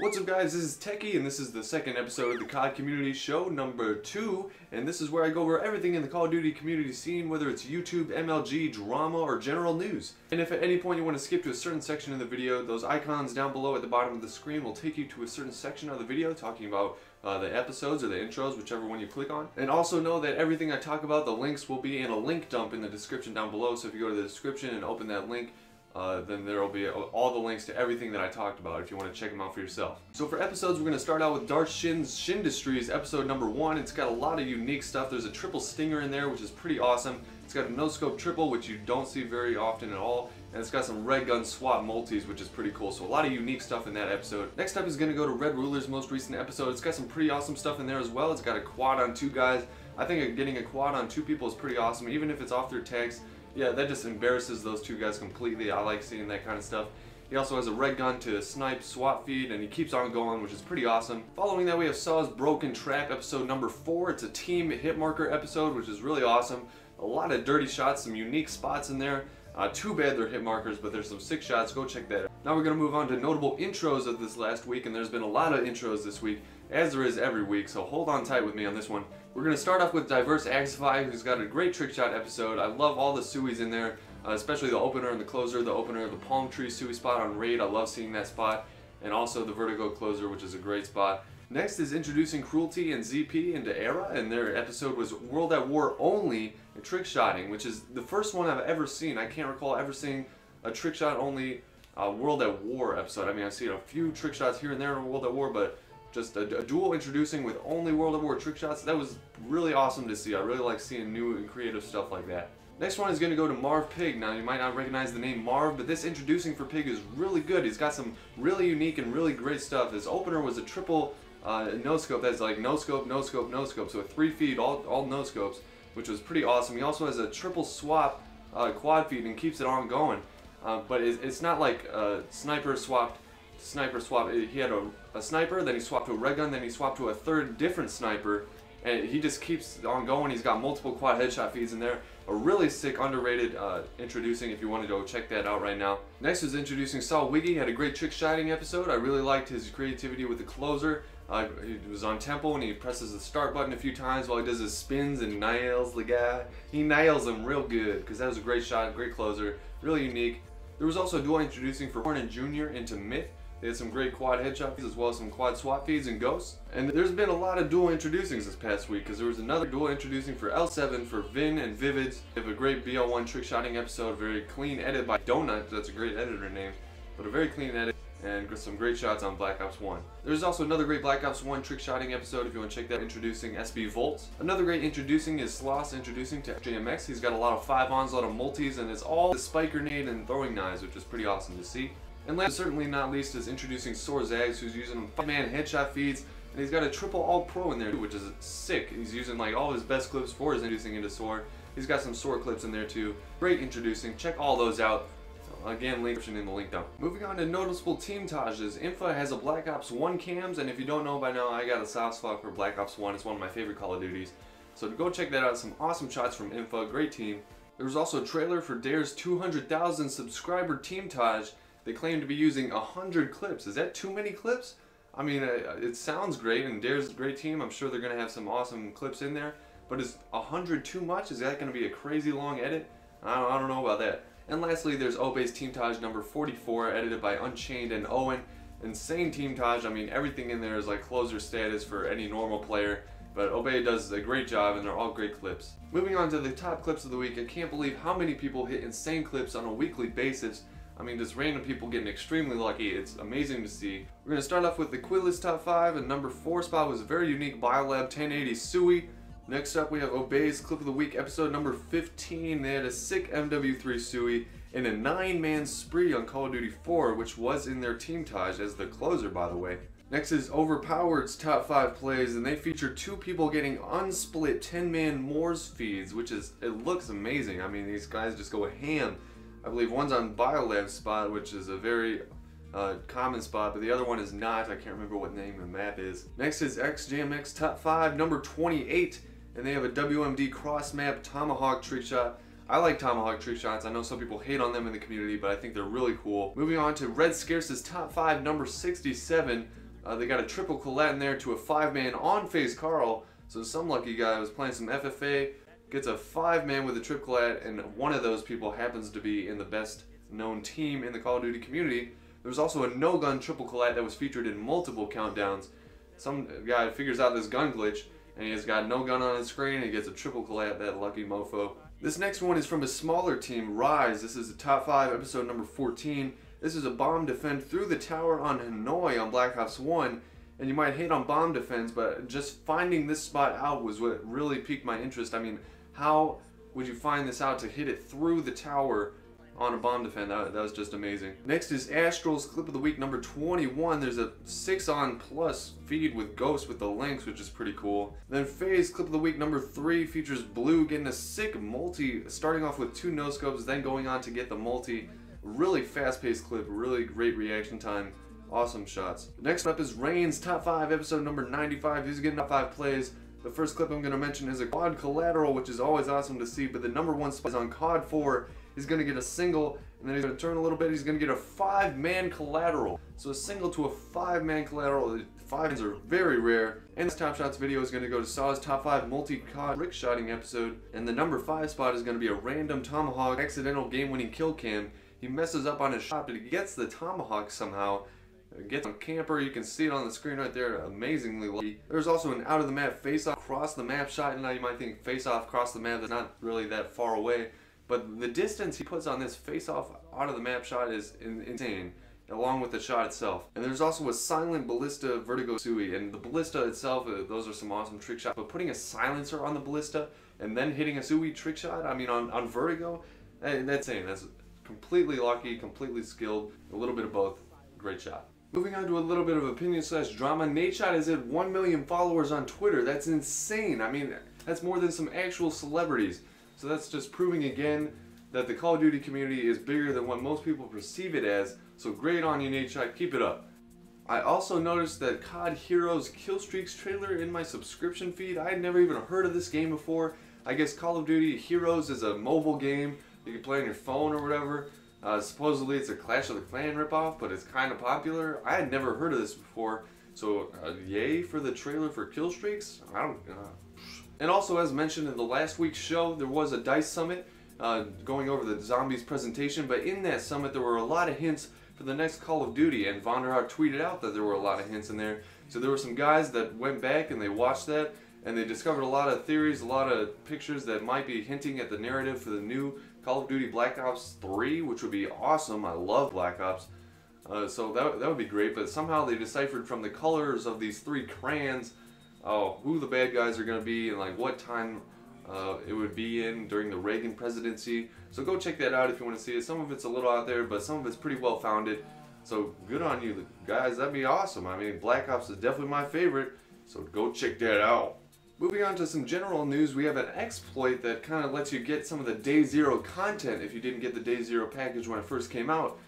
What's up guys, this is Techie and this is the second episode of the CoD Community Show number 2, and this is where I go over everything in the Call of Duty community scene, whether it's YouTube, MLG, drama, or general news. And if at any point you want to skip to a certain section of the video, those icons down below at the bottom of the screen will take you to a certain section of the video talking about the episodes or the intros, whichever one you click on. And also know that everything I talk about, the links will be in a link dump in the description down below, so if you go to the description and open that link, then there will be all the links to everything that I talked about if you want to check them out for yourself. So for episodes, we're going to start out with Darth Shin's Shindustries episode number 1. It's got a lot of unique stuff. There's a triple stinger in there, which is pretty awesome. It's got a no-scope triple, which you don't see very often at all. And it's got some red gun swap multis, which is pretty cool. So a lot of unique stuff in that episode. Next up is going to go to Red Ruler's most recent episode. It's got some pretty awesome stuff in there as well. It's got a quad on 2 guys. I think getting a quad on 2 people is pretty awesome, even if it's off their tags. Yeah, that just embarrasses those 2 guys completely. I like seeing that kind of stuff. He also has a red gun to snipe swap feed, and he keeps on going, which is pretty awesome. Following that, we have Saw's Broken Trap episode number 4. It's a team hit marker episode, which is really awesome. A lot of dirty shots, some unique spots in there. Too bad they're hit markers, but there's some sick shots. Go check that out. Now we're going to move on to notable intros of this last week, and there's been a lot of intros this week, as there is every week, so hold on tight with me on this one. We're going to start off with Diverse Axify, who's got a great trick shot episode. I love all the Sui's in there, especially the opener and the closer. The opener of the Palm Tree Sui spot on Raid, I love seeing that spot, and also the Vertigo closer, which is a great spot. Next is introducing Cruelty and ZP into Era, and their episode was World at War Only and Trick Shotting, which is the first one I've ever seen. I can't recall ever seeing a trick shot only World at War episode. I mean, I've seen a few trick shots here and there in World at War, but just a duel introducing with only World at War trick shots, that was really awesome to see. I really like seeing new and creative stuff like that. Next one is going to go to Marv Pig. Now, you might not recognize the name Marv, but this introducing for Pig is really good. He's got some really unique and really great stuff. His opener was a triple no-scope. That's like no-scope, no-scope, no-scope. So 3 feed, all no-scopes, which was pretty awesome. He also has a triple swap quad feed and keeps it on going. But it's not like sniper swap. He had a sniper, then he swapped to a red gun, then he swapped to a third different sniper, and he just keeps on going. He's got multiple quad headshot feeds in there. A really sick, underrated introducing if you want to go check that out right now. Next is introducing Saul Wiggy. He had a great trick shotting episode. I really liked his creativity with the closer. He was on tempo and he presses the start button a few times while he does his spins and nails the guy. He nails him real good because that was a great shot, great closer, really unique. There was also a duel introducing for Horn and Jr. into Myth. They had some great quad headshot feeds as well as some quad swap feeds and ghosts. And there's been a lot of dual introducings this past week because there was another dual introducing for L7 for Vin and Vivids. They have a great BL1 trick shotting episode, very clean edit by Donut. That's a great editor name, but a very clean edit and some great shots on Black Ops 1. There's also another great Black Ops 1 trick shotting episode if you want to check that, introducing SB Volts. Another great introducing is Sloss introducing to JMX. He's got a lot of 5-ons, a lot of multis, and it's all the spike grenade and throwing knives, which is pretty awesome to see. And last, certainly not least, is introducing Sore Zags, who's using 5-man headshot feeds, and he's got a triple all-pro in there, which is sick. He's using like all his best clips for his introducing into Sore. He's got some Sore clips in there too. Great introducing. Check all those out. Again, link in the link down. Moving on to noticeable team tages. Infa has a Black Ops 1 cams, and if you don't know by now, I got a soft spot for Black Ops 1. It's one of my favorite Call of Duties. So go check that out. Some awesome shots from Infa. Great team. There was also a trailer for Dare's 200,000 subscriber team taj. They claim to be using 100 clips. Is that too many clips? I mean, it sounds great, and Dare's a great team. I'm sure they're going to have some awesome clips in there. But is 100 too much? Is that going to be a crazy long edit? I don't know about that. And lastly, there's Obey's Team Taj number 44, edited by Unchained and Owen. Insane Team Taj. I mean, everything in there is like closer status for any normal player. But Obey does a great job, and they're all great clips. Moving on to the top clips of the week, I can't believe how many people hit insane clips on a weekly basis. I mean, just random people getting extremely lucky. It's amazing to see. We're going to start off with the Quillis top 5, and number 4 spot was a very unique Biolab 1080 Sui. Next up, we have Obey's Clip of the Week episode number 15. They had a sick MW3 Sui and a 9-man spree on Call of Duty 4, which was in their team taj as the closer, by the way. Next is Overpowered's top 5 plays, and they feature 2 people getting unsplit 10-man Moors feeds, which is, it looks amazing. I mean, these guys just go ham. I believe one's on Biolab's spot, which is a very common spot, but the other one is not. I can't remember what name the map is. Next is XJMX top 5, number 28, and they have a WMD cross map Tomahawk trick shot. I like Tomahawk trick shots. I know some people hate on them in the community, but I think they're really cool. Moving on to Red Scarce's top 5, number 67. They got a triple collat in there to a 5-man on-phase Carl. So some lucky guy was playing some FFA, gets a 5-man with a triple collat, and one of those people happens to be in the best known team in the Call of Duty community. There was also a no-gun triple collat that was featured in multiple countdowns. Some guy figures out this gun glitch, and he's got no gun on his screen, and he gets a triple collat, that lucky mofo. This next one is from a smaller team, Rise. This is the top 5, episode number 14. This is a bomb defend through the tower on Hanoi on Black Ops 1. And you might hate on bomb defense, but just finding this spot out was what really piqued my interest. I mean, how would you find this out to hit it through the tower on a bomb defend? That was just amazing. Next is Astral's Clip of the Week number 21. There's a 6-on plus feed with Ghost with the links, which is pretty cool. Then Faye's Clip of the Week number 3 features Blue getting a sick multi, starting off with 2 no-scopes, then going on to get the multi. Really fast-paced clip, really great reaction time. Awesome shots. Next up is Rain's Top 5, episode number 95. He's getting top 5 plays. The first clip I'm going to mention is a quad collateral, which is always awesome to see, but the number 1 spot is on COD 4. He's going to get a single, and then he's going to turn a little bit. He's going to get a 5-man collateral. So a single to a 5-man collateral. 5-mans are very rare. And this Top Shots video is going to go to Saw's Top 5 multi-COD trick-shotting episode. And the number 5 spot is going to be a random Tomahawk accidental game-winning kill cam. He messes up on his shot, but he gets the Tomahawk somehow. Gets on camper, you can see it on the screen right there, amazingly lucky. There's also an out of the map face-off across the map shot, and now you might think face-off across the map is not really that far away, but the distance he puts on this face-off out of the map shot is insane, along with the shot itself. And there's also a silent ballista vertigo Sui, and the ballista itself, those are some awesome trick shots, but putting a silencer on the ballista and then hitting a Sui trick shot, I mean on vertigo, that's insane. That's completely lucky, completely skilled, a little bit of both. Great shot. Moving on to a little bit of opinion/drama, Nadeshot is at 1 million followers on Twitter. That's insane. I mean, that's more than some actual celebrities. So that's just proving again that the Call of Duty community is bigger than what most people perceive it as. So great on you, Nadeshot. Keep it up. I also noticed that COD Heroes Killstreaks trailer in my subscription feed. I had never even heard of this game before. I guess Call of Duty Heroes is a mobile game. You can play on your phone or whatever. Supposedly it's a Clash of the Clan ripoff, but it's kind of popular. I had never heard of this before, so yay for the trailer for Killstreaks. And also, as mentioned in the last week's show, there was a DICE summit going over the zombies presentation, but in that summit there were a lot of hints for the next Call of Duty, and Vonderhaar tweeted out that there were a lot of hints in there. So there were some guys that went back and they watched that, and they discovered a lot of theories, a lot of pictures that might be hinting at the narrative for the new Call of Duty Black Ops 3, which would be awesome. I love Black Ops. So that would be great, but somehow they deciphered from the colors of these 3 crayons who the bad guys are going to be and like what time it would be in during the Reagan presidency. So go check that out if you want to see it. Some of it's a little out there, but some of it's pretty well founded. So good on you guys, that'd be awesome. I mean, Black Ops is definitely my favorite, so go check that out. Moving on to some general news, we have an exploit that kind of lets you get some of the Day Zero content if you didn't get the Day Zero package when it first came out.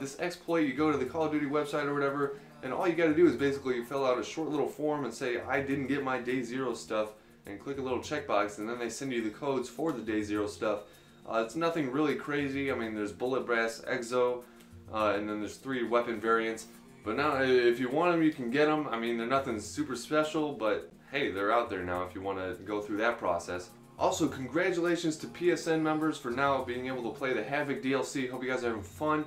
This exploit, you go to the Call of Duty website or whatever, and all you got to do is basically you fill out a short little form and say, I didn't get my Day Zero stuff, and click a little checkbox, and then they send you the codes for the Day Zero stuff. It's nothing really crazy. I mean, there's Bullet Brass, Exo, and then there's 3 weapon variants. But now, if you want them, you can get them. I mean, they're nothing super special, but hey, they're out there now if you want to go through that process. Also, congratulations to PSN members for now being able to play the Havoc DLC. Hope you guys are having fun.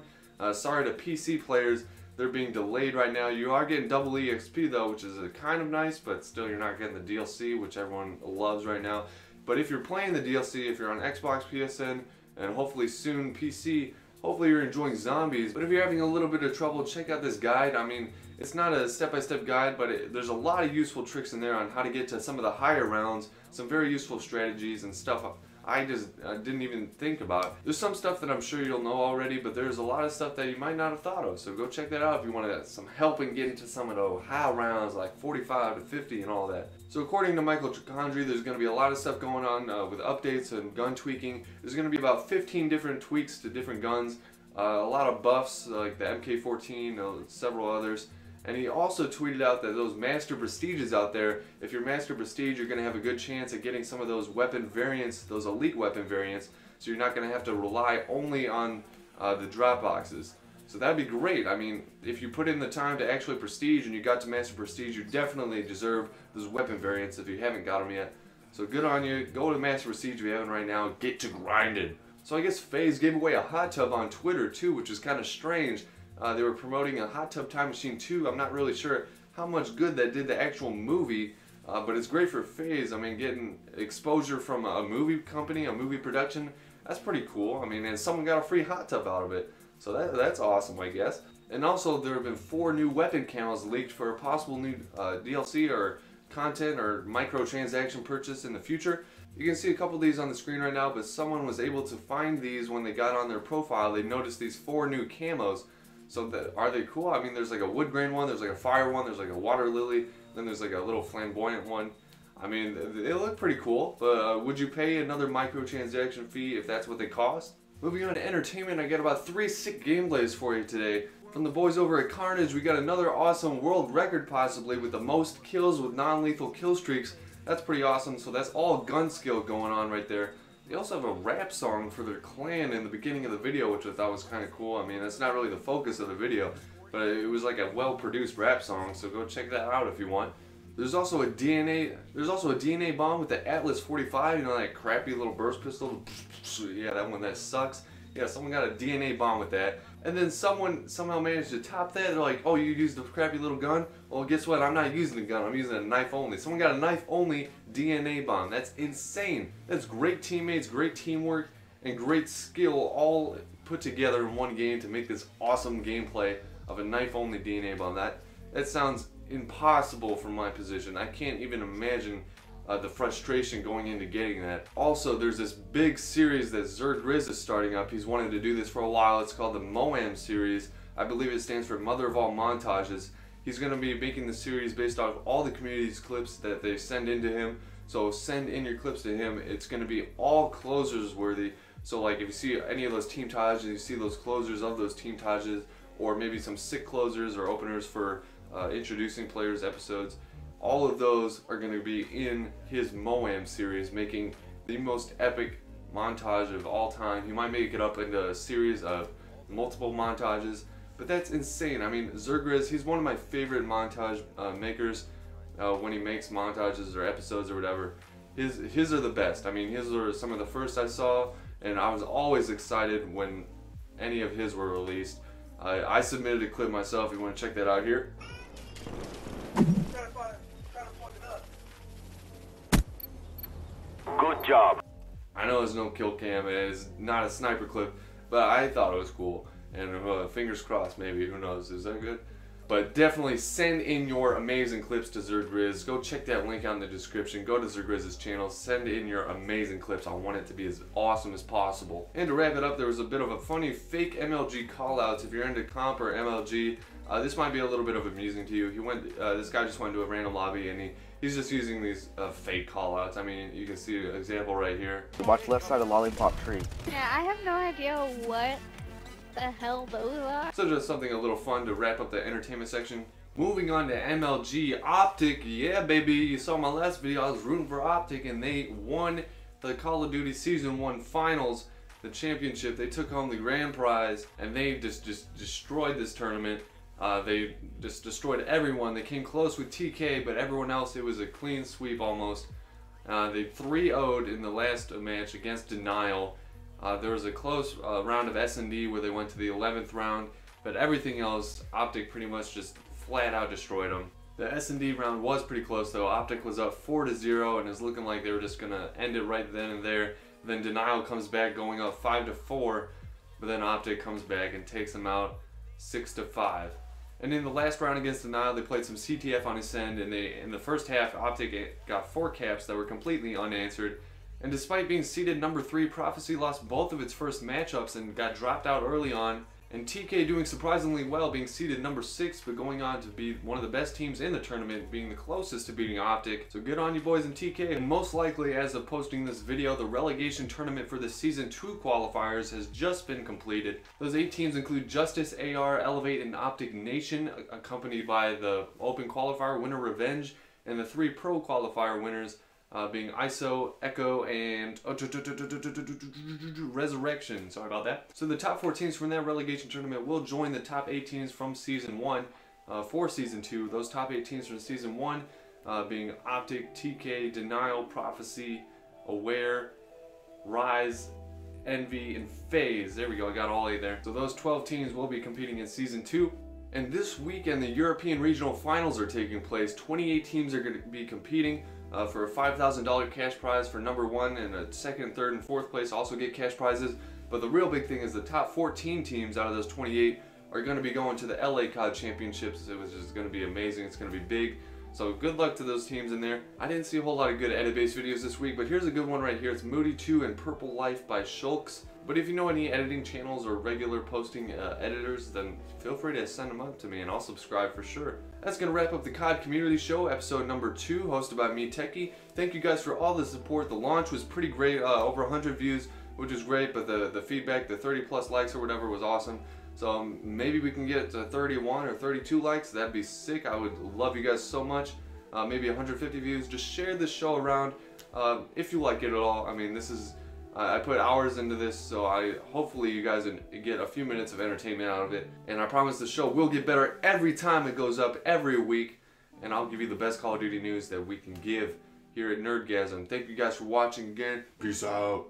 Sorry to PC players, they're being delayed right now. You are getting double EXP though, which is kind of nice, but still you're not getting the DLC, which everyone loves right now. But if you're playing the DLC, if you're on Xbox, PSN, and hopefully soon PC, hopefully you're enjoying zombies. But if you're having a little bit of trouble, check out this guide. I mean, it's not a step-by-step guide, but there's a lot of useful tricks in there on how to get to some of the higher rounds, some very useful strategies and stuff I just didn't even think about. There's some stuff that I'm sure you'll know already, but there's a lot of stuff that you might not have thought of, so go check that out if you want some help in getting to some of those high rounds like 45 to 50 and all that. So according to Michael Tricondri, there's going to be a lot of stuff going on with updates and gun tweaking. There's going to be about 15 different tweaks to different guns, a lot of buffs like the MK14, several others. And he also tweeted out that those Master Prestiges out there, if you're Master Prestige, you're going to have a good chance at getting some of those weapon variants, those elite weapon variants, so you're not going to have to rely only on the drop boxes. So that'd be great. I mean, if you put in the time to actually prestige and you got to master prestige, you definitely deserve those weapon variants if you haven't got them yet. So good on you. Go to master prestige if you haven't right now. Get to grinding. So I guess FaZe gave away a hot tub on Twitter too, which is kind of strange. They were promoting a Hot Tub Time Machine 2. I'm not really sure how much good that did the actual movie, but it's great for FaZe. I mean, getting exposure from a movie company, a movie production, that's pretty cool. I mean, and someone got a free hot tub out of it. So that's awesome, I guess. And also, there have been 4 new weapon camos leaked for a possible new DLC or content or microtransaction purchase in the future. You can see a couple of these on the screen right now, but someone was able to find these when they got on their profile. They noticed these 4 new camos. So are they cool? I mean, there's like a wood grain one, there's like a fire one, there's like a water lily, then there's like a little flamboyant one. I mean, they look pretty cool, but would you pay another microtransaction fee if that's what they cost? Moving on to entertainment, I got about 3 sick gameplays for you today. From the boys over at Carnage, we got another awesome world record possibly with the most kills with non-lethal kill streaks. That's pretty awesome, so that's all gun skill going on right there. They also have a rap song for their clan in the beginning of the video, which I thought was kind of cool. I mean, that's not really the focus of the video, but it was like a well-produced rap song, so go check that out if you want. There's also a DNA bomb with the Atlas 45, you know, that crappy little burst pistol. Yeah, that one that sucks. Yeah, someone got a DNA bomb with that. And then someone somehow managed to top that. They're like, oh, you used the crappy little gun? Well, guess what? I'm not using the gun. I'm using a knife only. Someone got a knife only DNA bomb. That's insane. That's great teammates, great teamwork, and great skill all put together in one game to make this awesome gameplay of a knife only DNA bomb. That sounds impossible from my position. I can't even imagine the frustration going into getting that. Also, there's this big series that Zergriz is starting up. He's wanted to do this for a while. It's called the Moam series. I believe it stands for Mother of All Montages. He's going to be making the series based off all the community's clips that they send into him. So send in your clips to him. It's going to be all closers worthy. So like if you see any of those team tages, you see those closers of those team tages, or maybe some sick closers or openers for introducing players episodes. All of those are going to be in his Moam series, making the most epic montage of all time. He might make it up into a series of multiple montages, but that's insane. I mean, Zergriz, he's one of my favorite montage makers when he makes montages or episodes or whatever. His are the best. I mean, his are some of the first I saw, and I was always excited when any of his were released. I submitted a clip myself. If you want to check that out here. Good job. I know there's no kill cam, and it's not a sniper clip, but I thought it was cool. And fingers crossed, maybe, who knows, is that good? But definitely send in your amazing clips to Zergriz. Go check that link out in the description. Go to Zergriz's channel, send in your amazing clips. I want it to be as awesome as possible. And to wrap it up, there was a bit of a funny fake MLG callouts. If you're into comp or MLG, this might be a little bit of amusing to you. This guy just went into a random lobby and he's just using these fake callouts. I mean, you can see an example right here. Watch left side of lollipop tree. Yeah, I have no idea what the hell those are. So just something a little fun to wrap up the entertainment section. Moving on to MLG, Optic, yeah baby, you saw my last video, I was rooting for Optic and they won the Call of Duty Season 1 Finals, the championship. They took home the grand prize and they just destroyed this tournament. They just destroyed everyone. They came close with TK, but everyone else, it was a clean sweep almost. They 3-0'd in the last match against Denial. There was a close round of S&D where they went to the 11th round, but everything else, Optic pretty much just flat out destroyed them. The S&D round was pretty close though. Optic was up 4-0 and it's looking like they were just gonna end it right then and there. Then Denial comes back going up 5-4, but then Optic comes back and takes them out 6-5. And in the last round against Denial, they played some CTF on his end, and in the first half, Optic got 4 caps that were completely unanswered. And despite being seeded number 3, Prophecy lost both of its first matchups and got dropped out early on. And TK doing surprisingly well, being seeded number 6, but going on to be one of the best teams in the tournament, being the closest to beating Optic. So good on you boys in TK. And most likely, as of posting this video, the relegation tournament for the Season 2 qualifiers has just been completed. Those 8 teams include Justice, AR, Elevate, and Optic Nation, accompanied by the Open qualifier winner Revenge, and the 3 Pro qualifier winners, being ISO, Echo, and Resurrection. Sorry about that. So the top 4 teams from that relegation tournament will join the top 8 teams from Season 1 for Season 2. Those top 8 teams from Season 1 being Optic, TK, Denial, Prophecy, Aware, Rise, Envy, and FaZe. There we go, I got all 8 there. So those 12 teams will be competing in Season 2. And this weekend, the European Regional Finals are taking place. 28 teams are going to be competing for a $5,000 cash prize for number 1, and a 2nd, 3rd, and 4th place also get cash prizes. But the real big thing is the top 14 teams out of those 28 are going to be going to the LA CoD Championships, which is going to be amazing. It's going to be big. So good luck to those teams in there. I didn't see a whole lot of good edit-based videos this week, but here's a good one right here. It's Moody 2 and Purple Life by Shulks. But if you know any editing channels or regular posting editors, then feel free to send them up to me and I'll subscribe for sure. That's going to wrap up the CoD Community Show, episode number 2, hosted by me, Techie. Thank you guys for all the support. The launch was pretty great, over 100 views, which is great, but the feedback, the 30 plus likes or whatever was awesome. So maybe we can get to 31 or 32 likes. That'd be sick. I would love you guys so much. Maybe 150 views. Just share this show around if you like it at all. I mean, this is... I put hours into this, so hopefully you guys get a few minutes of entertainment out of it. And I promise the show will get better every time it goes up, every week. And I'll give you the best Call of Duty news that we can give here at Nerdgasm. Thank you guys for watching again. Peace out.